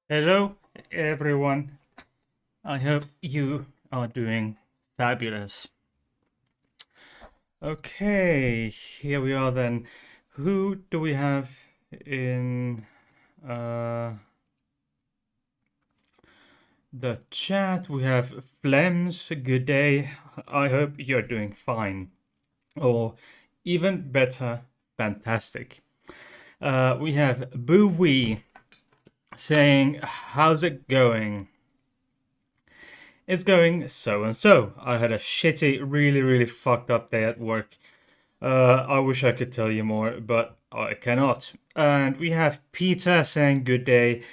Hello, everyone. I hope you are doing fabulous. Okay, here we are then. Who do we have in uh, the chat? We have Flems. Good day. I hope you're doing fine. Or even better, fantastic. We have Boo Wee saying, how's it going? It's going so and so. I had a shitty, really fucked up day at work. I wish I could tell you more, but I cannot. And we have Peter saying good day,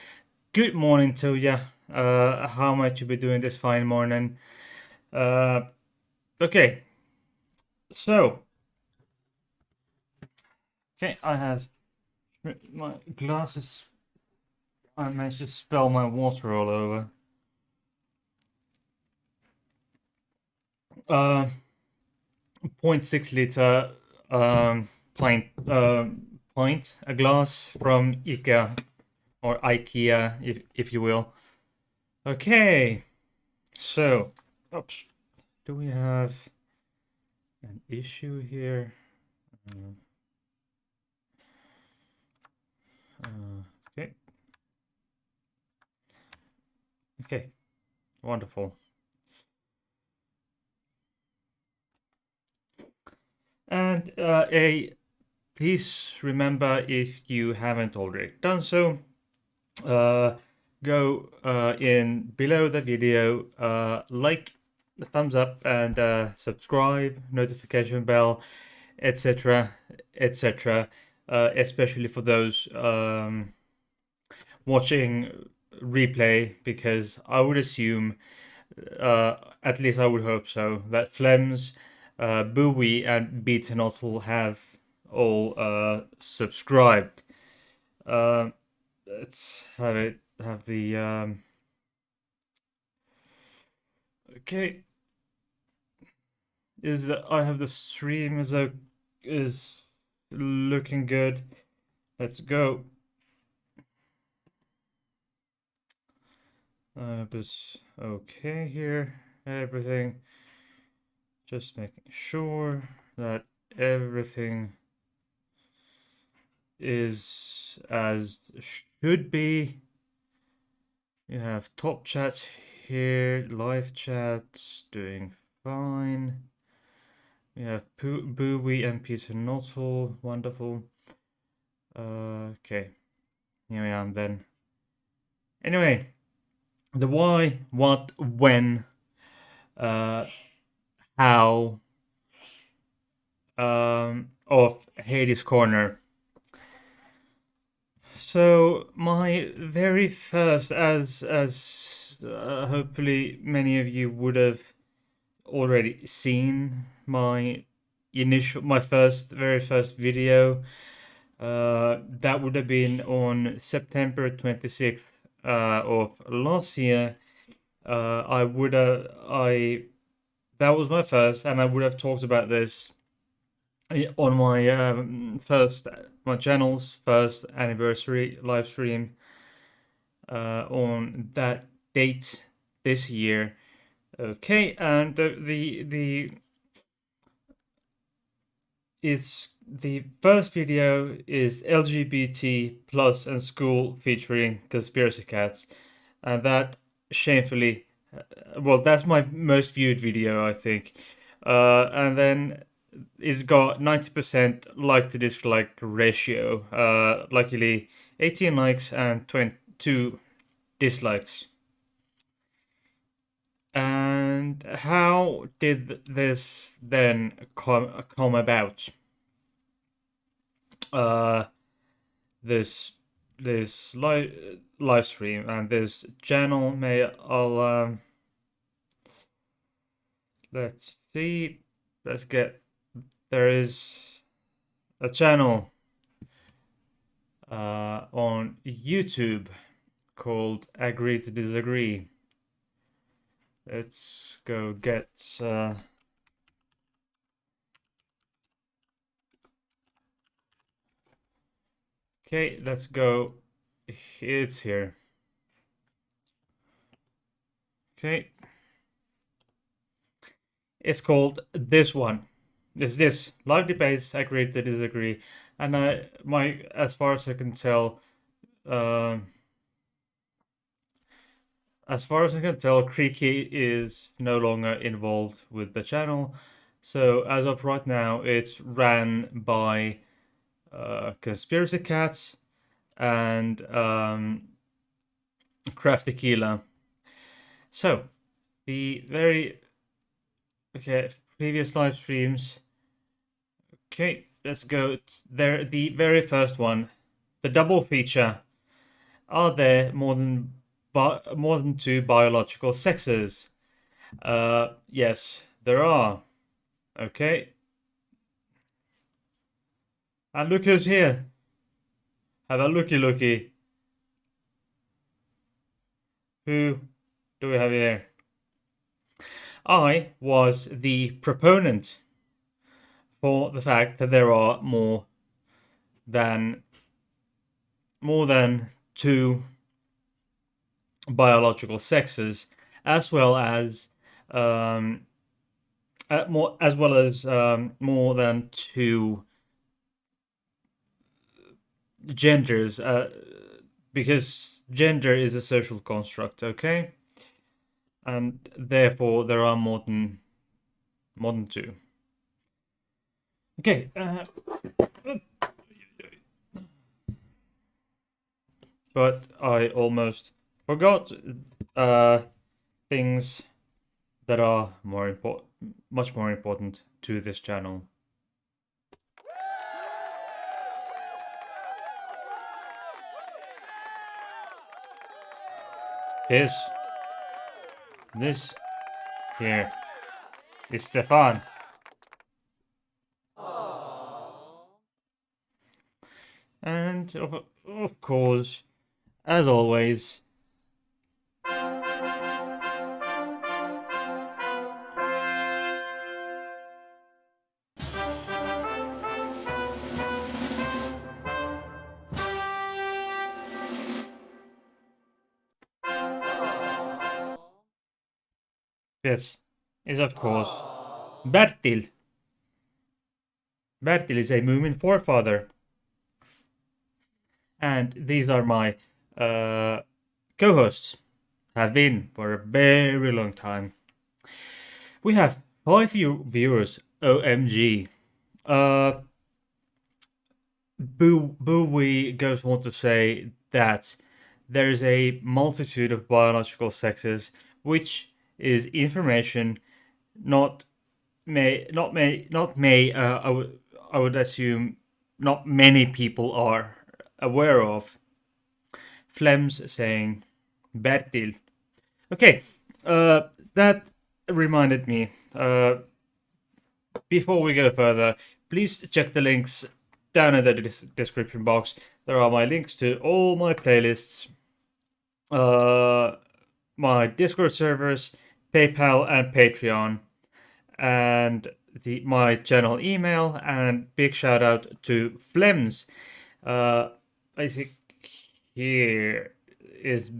good morning to you. How might you be doing this fine morning? Uh, okay, so I have my glasses. I managed to spill my water all over. Uh, 0.6 liter pint, pint, a glass from IKEA or IKEA, if you will. Okay, so, oops, do we have an issue here? Okay, okay, wonderful. And please remember, if you haven't already done so, go in below the video, like, thumbs up, and subscribe, notification bell, etc., etc. Especially for those watching replay, because I would assume, at least I would hope so, that Flems, Bowie, and Beaten will have all subscribed. Let's have the okay. I have the stream is looking good. Let's go. It's okay here. Everything. Just making sure that everything is as should be. You have top chats here, live chats doing fine. We have Bowie and Peter Nuttall, wonderful. Okay, here I am then. Anyway, the why, what, when, uh, how, of Hades Corner. So my very first, as hopefully many of you would have already seen my very first video. That would have been on September 26th of last year. I that was my first, and I would have talked about this on my channel's first anniversary live stream on that date this year. Okay, and the is the first video is LGBT plus and school featuring conspiracy cats, and that shamefully, well, that's my most viewed video, I think. And then it's got 90% like to dislike ratio. Luckily, 18 likes and 22 dislikes. And how did this then come about? Uh, this live stream and this channel, may I'll let's see, let's get, there is a channel on YouTube called Agree to Disagree. Let's go get okay, let's go. It's here. Okay. It's called this one. It's this live debates, agree to disagree, and as far as I can tell, um, Creaky is no longer involved with the channel. So as of right now, it's ran by Conspiracy Cats and Craft Tequila. So the very previous live streams. Okay, let's go there. The very first one, the double feature. Are there more than two biological sexes? Yes, there are. Okay, and look who's here. Have a looky. Who do we have here? I was the proponent for the fact that there are than more than two biological sexes, as well as more than two genders, because gender is a social construct, okay, and therefore there are more than two. Okay, but I almost forgot things that are much more important to this channel. This here is Stefan. And of course, as always, this is of course Bertil. Bertil is a Moomin forefather. And these are my co-hosts. Have been for a very long time. We have 5 viewers. OMG. We goes on to say that there is a multitude of biological sexes, which is information not may. I would assume not many people are aware of. Flems saying Bertil. Okay, that reminded me. Before we go further, please check the links down in the description box. There are my links to all my playlists, my Discord servers, PayPal, and Patreon, and my channel email. And big shout out to Flems. I think here is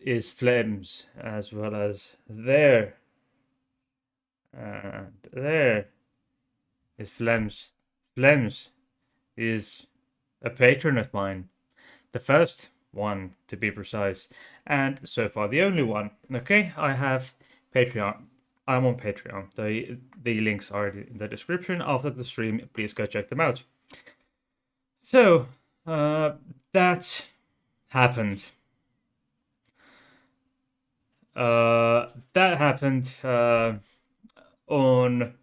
Flems, as well as there. And there is Flems. Flems is a patron of mine. The first one, to be precise. And so far the only one. Okay, I have Patreon. I'm on Patreon. The links are in the description after the stream. Please go check them out. So, that happened. That happened on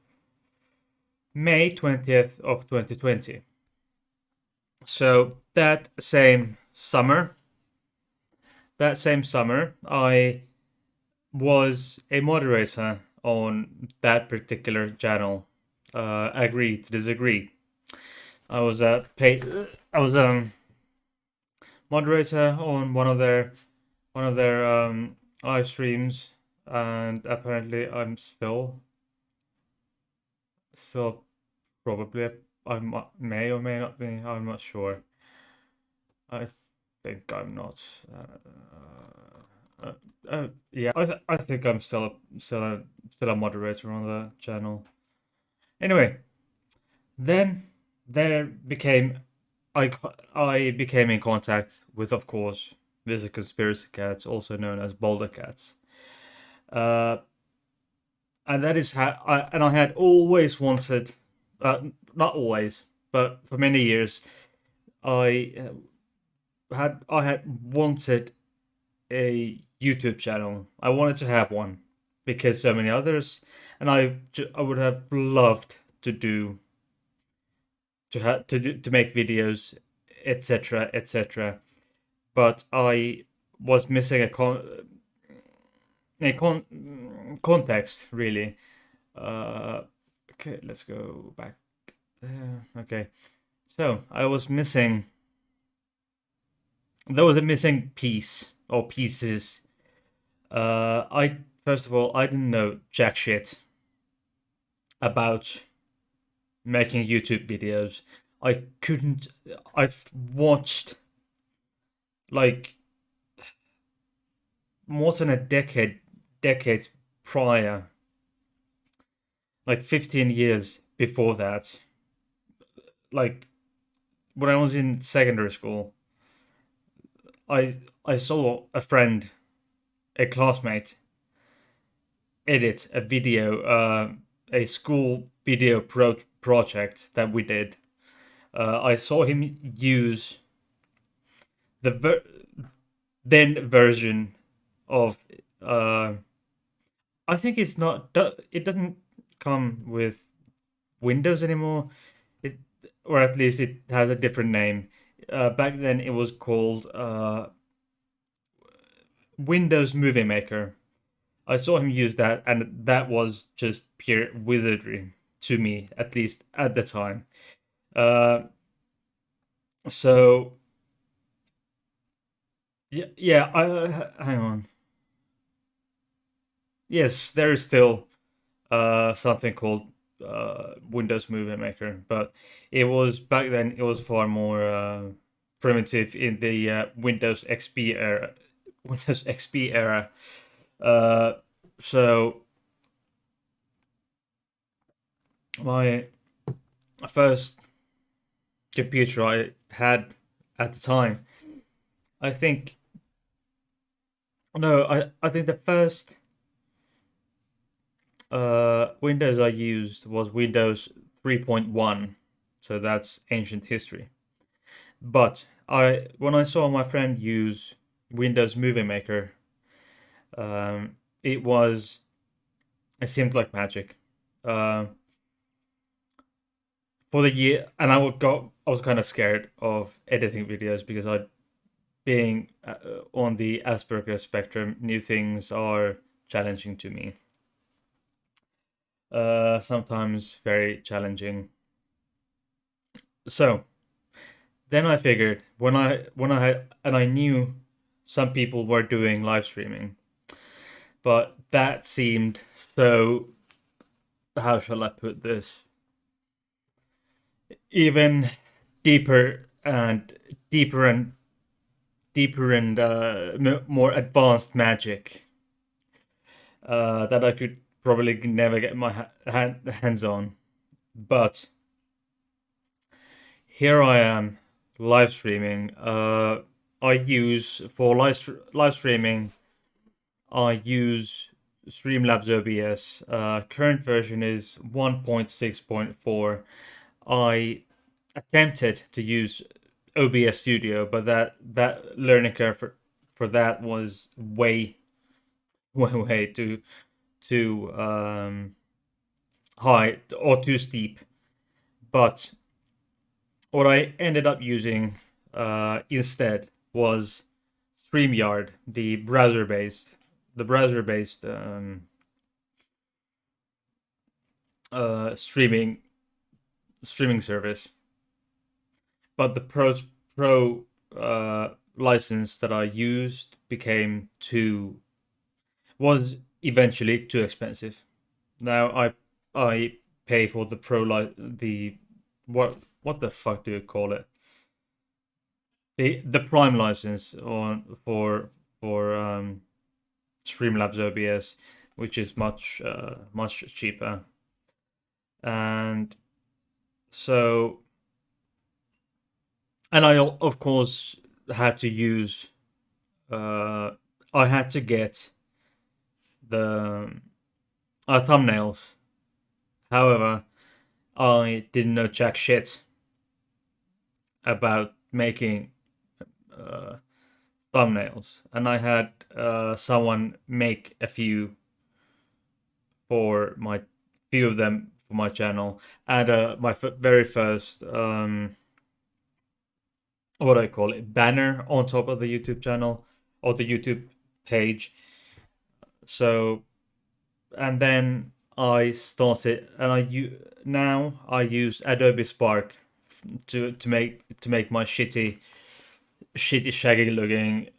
May 20th of 2020. So that same summer, I was a moderator on that particular channel. Agree to disagree. I was moderator on one of their live streams, and apparently I'm still probably, I may or may not be. I'm not sure. I think I'm not. Uh, yeah, I think I'm still a moderator on the channel. Anyway, then there became I became in contact with, of course, with the conspiracy cats, also known as boulder cats. Uh, and that is how I had always wanted, not always, but for many years, I I had wanted a YouTube channel. I wanted to have one because so many others, and I would have loved to do to make videos, etc., etc. But I was missing context really. Uh, okay, let's go back. Okay, so I was missing. There was a missing piece or pieces. I first of all I didn't know jack shit about making YouTube videos. I couldn't. I've watched like more than a decades prior, like 15 years before that. Like when I was in secondary school, I saw a friend, a classmate, edit a video, a school video project that we did. I saw him use the then version of. Uh, I think it's not. It doesn't come with Windows anymore. It, or at least it has a different name. Back then, it was called Windows Movie Maker. I saw him use that, and that was just pure wizardry to me, at least at the time. Uh, so yeah, yeah. Hang on. Yes, there is still something called Windows Movie Maker, but it was back then. It was far more primitive in the Windows XP era. Windows XP era. Uh, so my first computer I had at the time, I think no, I think the first Windows I used was Windows 3.1, so that's ancient history. But I when I saw my friend use Windows Movie Maker, it was it seemed like magic. Uh, for the year, and I was kind of scared of editing videos because I being on the Asperger spectrum, new things are challenging to me. Sometimes very challenging. So then I figured when I had and I knew some people were doing live streaming, but that seemed so. How shall I put this? Even deeper and deeper and deeper and more advanced magic that I could probably never get my hands on. But here I am live streaming. I use for live streaming. I use Streamlabs OBS. Current version is 1.6.4. I attempted to use OBS Studio, but that learning curve for that was way too high or too steep. But what I ended up using instead was StreamYard, the browser-based streaming service. But the pro license that I used became too was eventually too expensive. Now I pay for the the what the fuck do you call it? The Prime license on for Streamlabs OBS, which is much cheaper. And so, and I of course had to use. I had to get the thumbnails. However, I didn't know jack shit about making uh, thumbnails, and I had someone make a few for my few of them for my channel, and my very first what do I call it, banner on top of the YouTube channel or the YouTube page. So, and then I started, and now I use Adobe Spark to make my shitty shaggy looking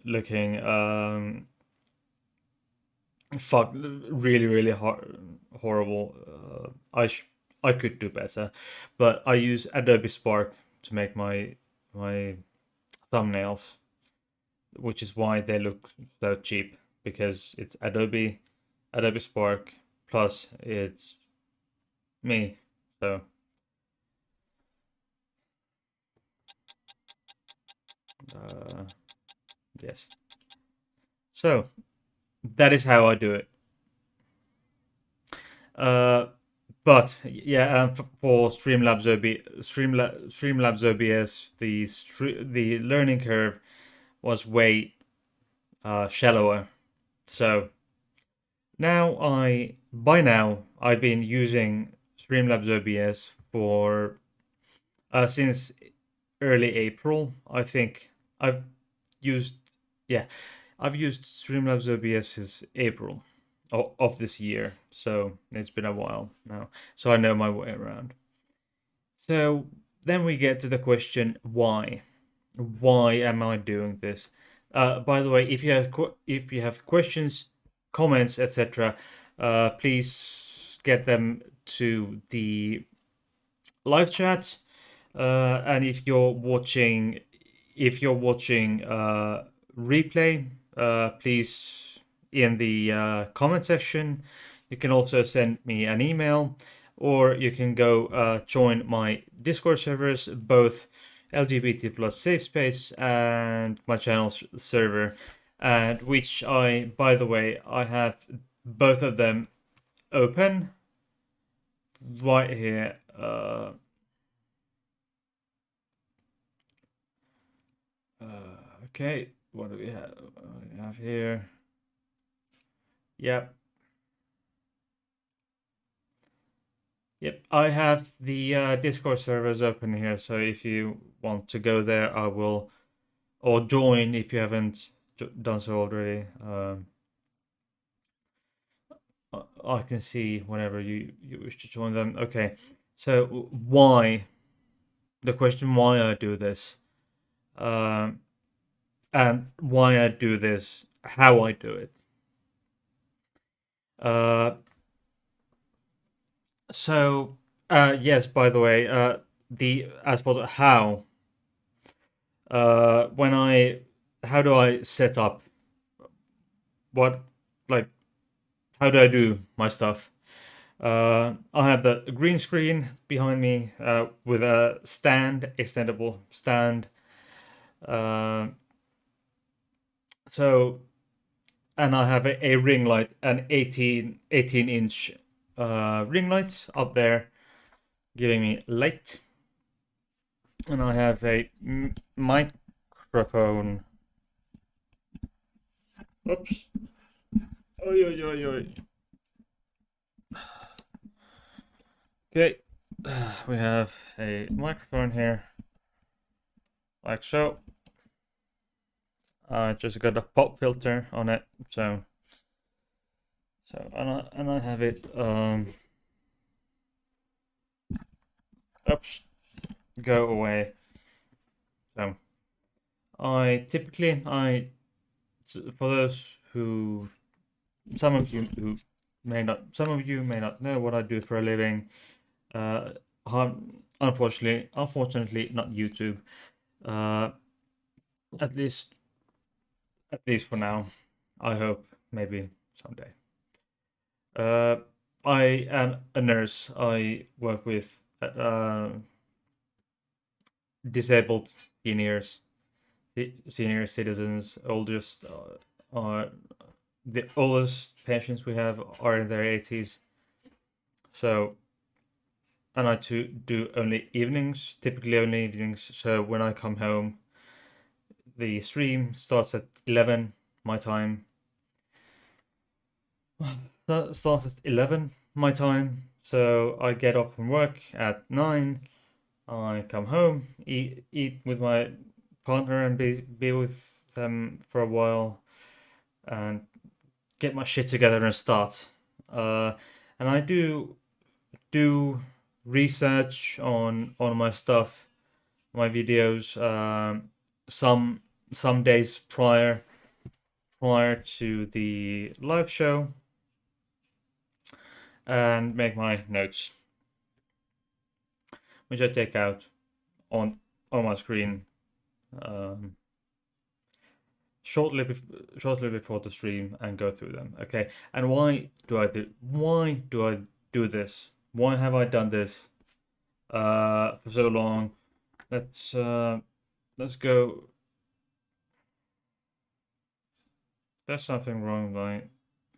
fuck really horrible. I could do better, but I use Adobe Spark to make my thumbnails, which is why they look so cheap, because it's Adobe Spark plus it's me. So yes. So that is how I do it. Uh, but yeah, for Streamlabs OBS, the learning curve was way shallower. So by now I've been using Streamlabs OBS for since early April. I think I've used yeah, I've used Streamlabs OBS since April of this year, so it's been a while now. So I know my way around. So then we get to the question why? Why am I doing this? By the way, if you have questions, comments, etc., please get them to the live chat. And if you're watching replay, please in the comment section. You can also send me an email, or you can go join my Discord servers, both LGBT plus safe space and my channel server, and which by the way, I have both of them open right here. Okay, what do we have? We have here. Yep. Yep, I have the Discord servers open here, so if you want to go there, I will, or join if you haven't done so already. I can see whenever you wish to join them. Okay, so why? The question why I do this, um, and why I do this, how I do it. Uh, so yes, by the way, the as for the how, when how do I set up what, like, how do I do my stuff? I have the green screen behind me with a extendable stand. Uh, so, and I have a ring light, an 18-inch ring light up there, giving me light. And I have a microphone. Oops. Oi, oi, oi, oi. Okay, we have a microphone here, like so. I just got a pop filter on it, so and I have it. Oops, go away. So for those who some of you may not know what I do for a living. Unfortunately, not YouTube. Uh, at least for now. I hope maybe someday. Uh, I am a nurse. I work with disabled seniors, senior citizens, oldest. The oldest patients we have are in their 80s. So, and I to do only evenings, typically only evenings. So when I come home, the stream starts at 11 my time. That starts at 11 my time. So I get up from work at 9. I come home, eat with my partner, and be with them for a while, and get my shit together and start. And I do research on my stuff, my videos. Some days prior to the live show, and make my notes, which I take out on my screen um, shortly before the stream and go through them. Okay, and why do I do this? Why have I done this for so long? Let's go. There's something wrong with my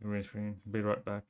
green screen. Be right back.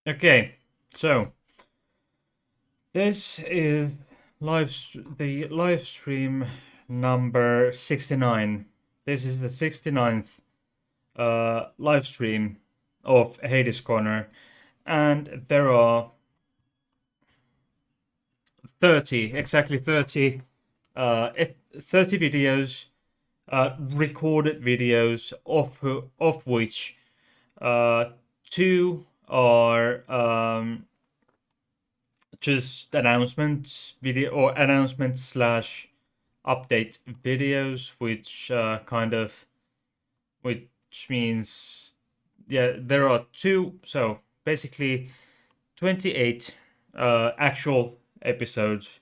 Okay, so this is the live stream number 69. This is the 69th live stream of Hades Corner, and there are 30 30 videos, recorded videos, of which two are just announcements video, or announcements slash update videos, which which means, yeah, there are two. So basically 28 actual episodes.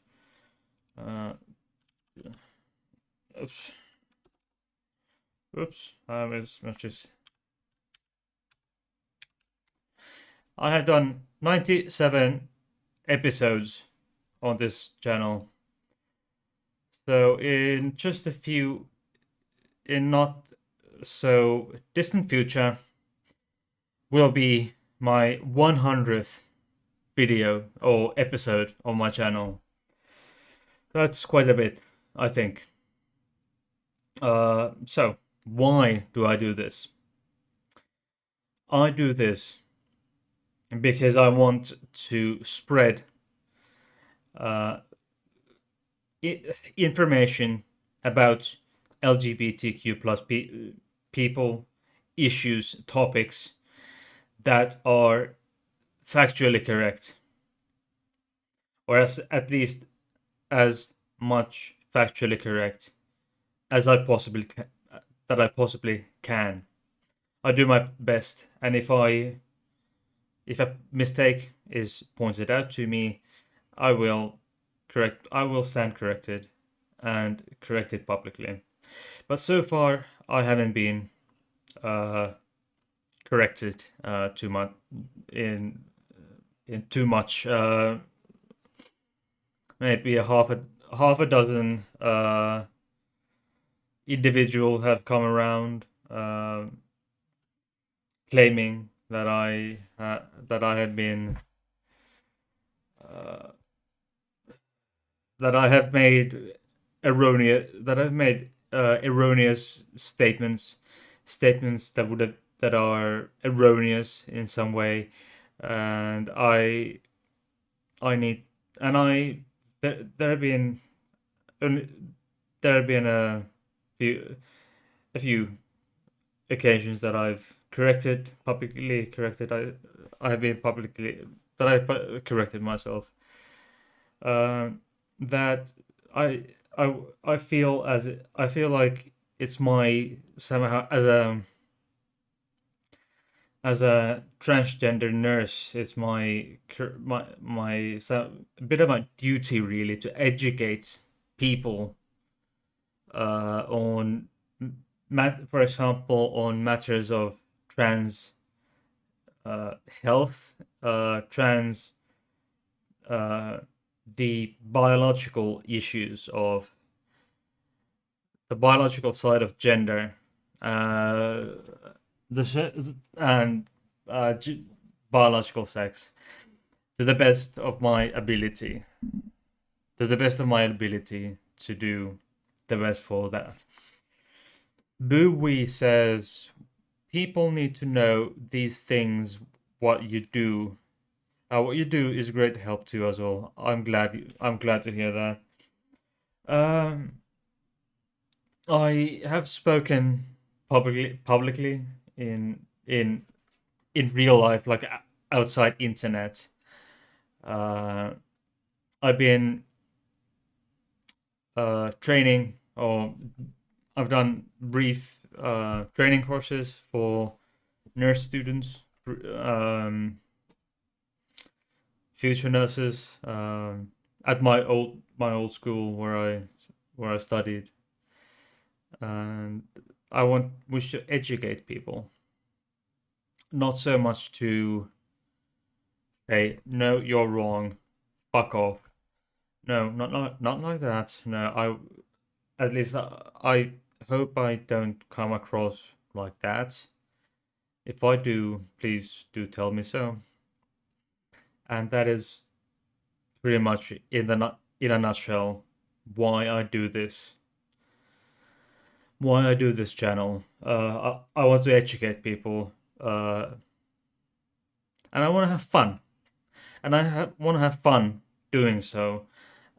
Oops. Oops. I have done 97 episodes on this channel. So in just a few, in not so distant future, will be my 100th video or episode on my channel. That's quite a bit, I think. So why do I do this? I do this because I want to spread information about LGBTQ plus people, issues, topics that are factually correct, or at least as much factually correct as I possibly can. I do my best, and if a mistake is pointed out to me, I will stand corrected and correct it publicly. But so far, I haven't been corrected too much in too much. Maybe a half a dozen individuals have come around claiming that I have been that I have made erroneous statements statements that are erroneous in some way, and I need and I there have been only there have been few a few occasions that I've publicly corrected. I have been publicly that corrected myself. Um, that I I feel I feel like it's my somehow as a transgender nurse, it's my a bit of my duty really to educate people on for example, on matters of trans health, trans uh, the biological issues of the biological side of gender, uh, and biological sex to the best of my ability, to the best of my ability to do the best for that. Bowie says people need to know these things. What you do is great help too as well. I'm glad to hear that. Um, I have spoken publicly in real life, like outside internet. Uh, I've been training, or I've done brief training courses for nurse students, um, future nurses, at my old school where I studied, and we should educate people, not so much to say no, you're wrong, fuck off. No, not like that. No, at least I hope I don't come across like that. If I do, please do tell me so. And that is pretty much in a nutshell why I do this. Why I do this channel. I want to educate people, and I want to have fun, and want to have fun doing so.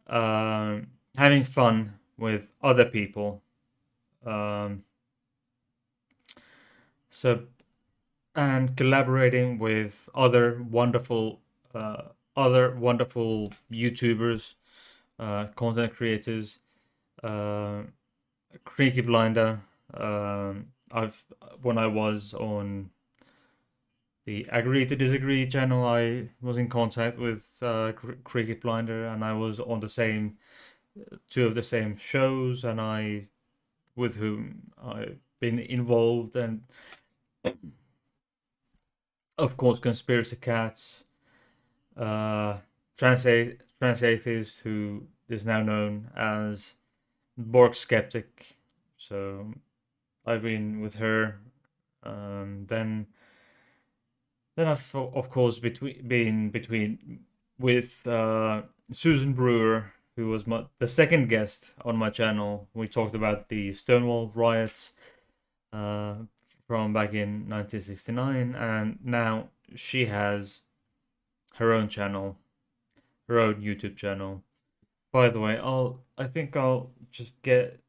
Having fun with other people. Um, so and collaborating with other wonderful YouTubers, content creators, uh, Creaky Blinder. I've When I was on the Agree to Disagree channel, I was in contact with Creaky Blinder, and I was on the same two of the same shows, and I with whom I've been involved, and of course, Conspiracy Cats, trans atheist who is now known as Borg Skeptic. So I've been with her. Then I've of course been between with Susan Brewer, who was the second guest on my channel. We talked about the Stonewall riots uh, from back in 1969, and now she has her own channel, her own YouTube channel. By the way, I think I'll just get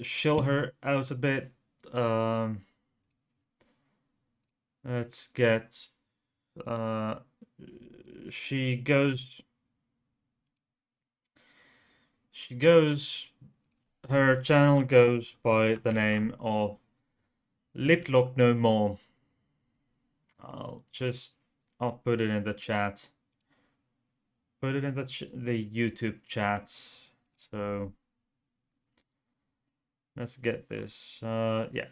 chill her out a bit. Um, let's get uh, she goes she goes her channel goes by the name of Liplock No More. I'll put it in the chat. Put it in the YouTube chat. So let's get this. Yeah.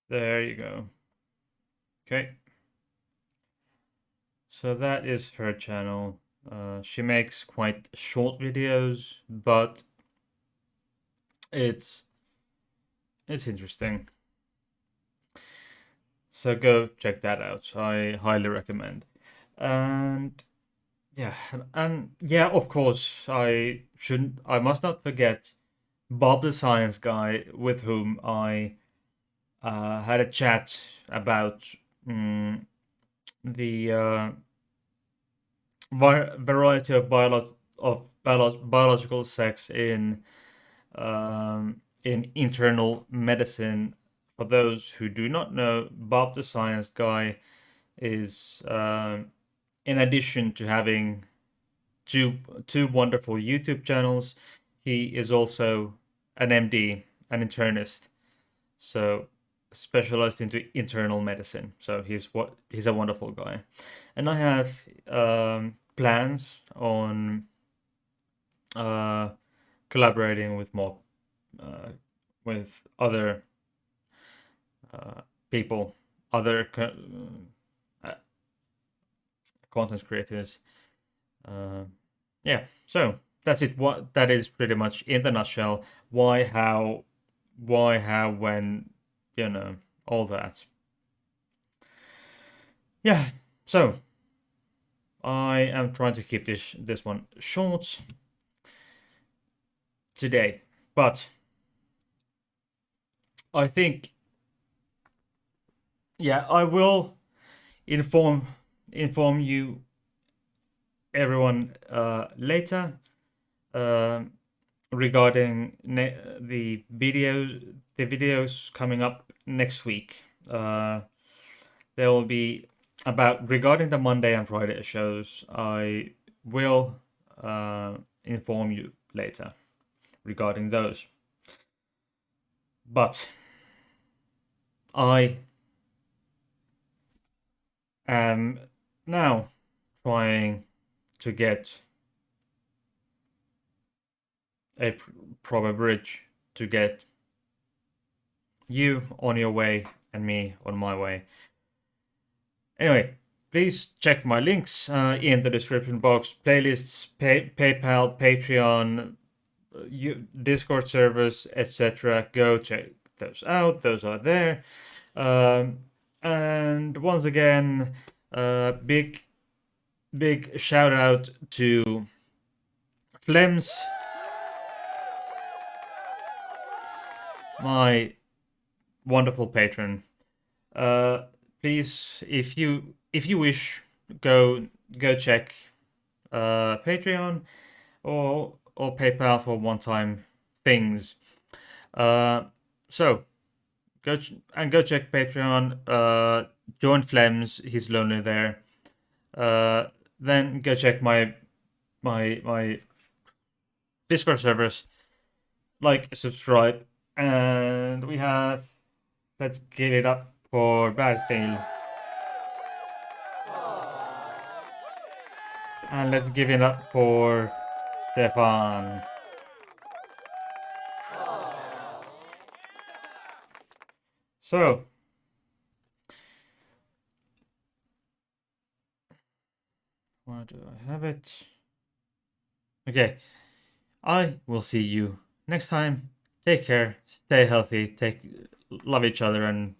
There you go. Okay. So that is her channel. She makes quite short videos, but it's interesting. So go check that out. I highly recommend. And yeah, and yeah, of course, I must not forget Bob the Science Guy, with whom I had a chat about mm, the variety of biological sex in internal medicine. For those who do not know, Bob the Science Guy is, in addition to having two two wonderful YouTube channels, he is also an MD, an internist, so specialized into internal medicine. So he's a wonderful guy, and I have plans on uh, collaborating with more with other people, other uh, content creators. Uh, yeah, so that's it. What that is pretty much in the nutshell. Why, how, when, you know, all that. Yeah. So I am trying to keep this one short today, but I think, yeah, I will inform you everyone later um regarding the videos coming up next week. There will be about regarding the Monday and Friday shows. I will inform you later regarding those. But I am now trying to get a proper bridge to get you on your way and me on my way. Anyway, please check my links in the description box: playlists, PayPal, Patreon, Discord servers, etc. Go check those out. Those are there. Um, and once again, big shout out to Flems, my wonderful patron. Uh, Please, if you wish, go check Patreon or PayPal for one-time things. So go check Patreon. Join Flems. He's lonely there. Then go check my Discord servers. Like, subscribe, and we have. Let's give it up for Bertil. And let's give it up for Stefan. So, where do I have it? Okay, I will see you next time. Take care, stay healthy, love each other, and